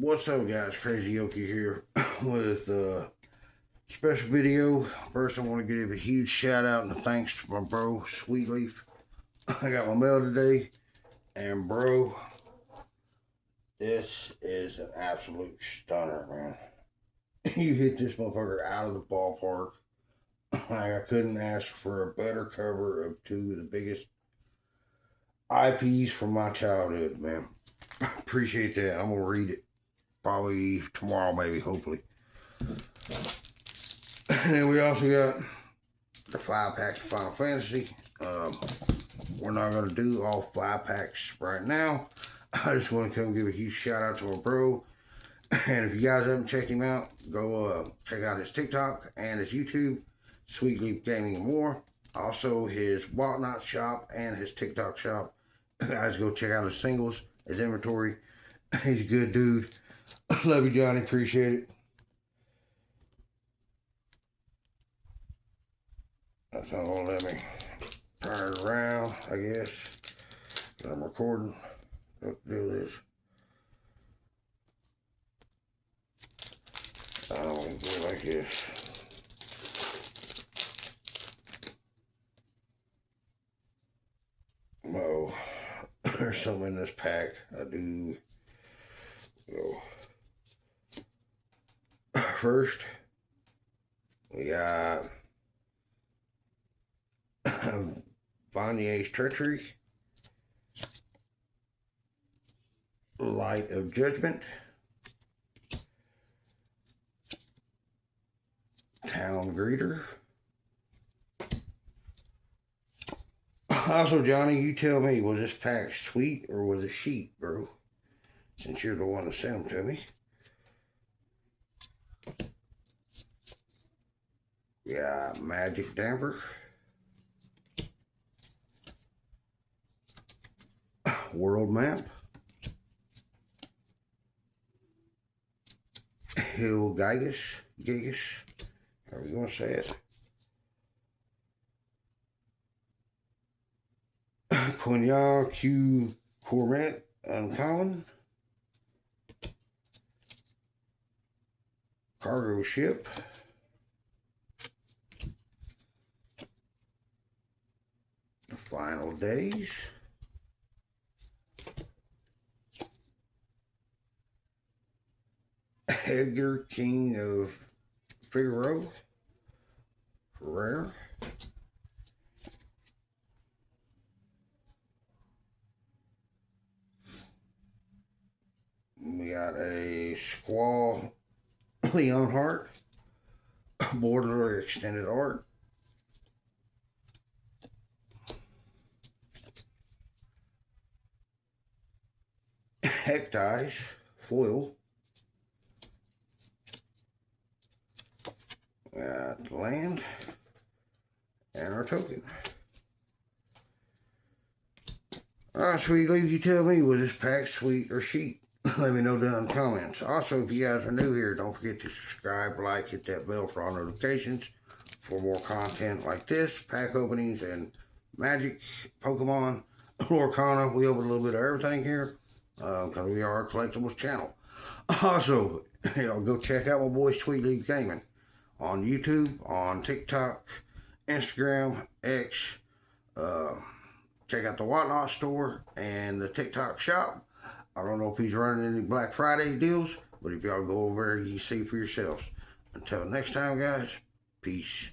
What's up, guys? Crazy Yoki here with a special video. First, I want to give a huge shout out and thanks to my bro, Sweet Leaf. I got my mail today, and bro, this is an absolute stunner, man. You hit this motherfucker out of the ballpark. I couldn't ask for a better cover of two of the biggest IPs from my childhood, man. Appreciate that. I'm gonna read it probably tomorrow, maybe, hopefully. And then we also got the 5 packs of Final Fantasy. We're not going to do all 5 packs right now. I just want to come give a huge shout out to my bro. And if you guys haven't checked him out, go check out his TikTok and his YouTube, Sweet Leaf Gaming and More. Also his Whatnot shop and his TikTok shop. Guys, go check out his singles, his inventory. He's a good dude. Love you, Johnny. Appreciate it. That's not gonna let me turn it around, I guess. I'm recording. Let's do this. I don't want to do it like this. Oh, there's some in this pack. I do. Go. First, we got Vanye's Treachery, Light of Judgment, Town Greeter. Also, Johnny, you tell me, was this pack sweet or was it sheep, bro? Since you're the one that sent them to me. Yeah, Magic Damper. World Map. Hill Gigas, how are we gonna say it? Cognac Q Cormet Uncommon. Cargo Ship. The Final Days. Edgar, King of Figaro, rare. We got a Squall Leonhart, Border Extended Art. Hectize, foil. Got land and our token. Alright, Sweet Leaf, you tell me, was this pack sweet or sheep? Let me know down in the comments. Also, if you guys are new here, don't forget to subscribe, like, hit that bell for all notifications for more content like this, pack openings, and Magic, Pokemon, Lorcana. We open a little bit of everything here because we are a collectibles channel. Also, go check out my boy Sweet Leaf Gaming on YouTube, on TikTok, Instagram, X. Check out the Whatnot store and the TikTok shop. I don't know if he's running any Black Friday deals, but if y'all go over there, you can see for yourselves. Until next time, guys, peace.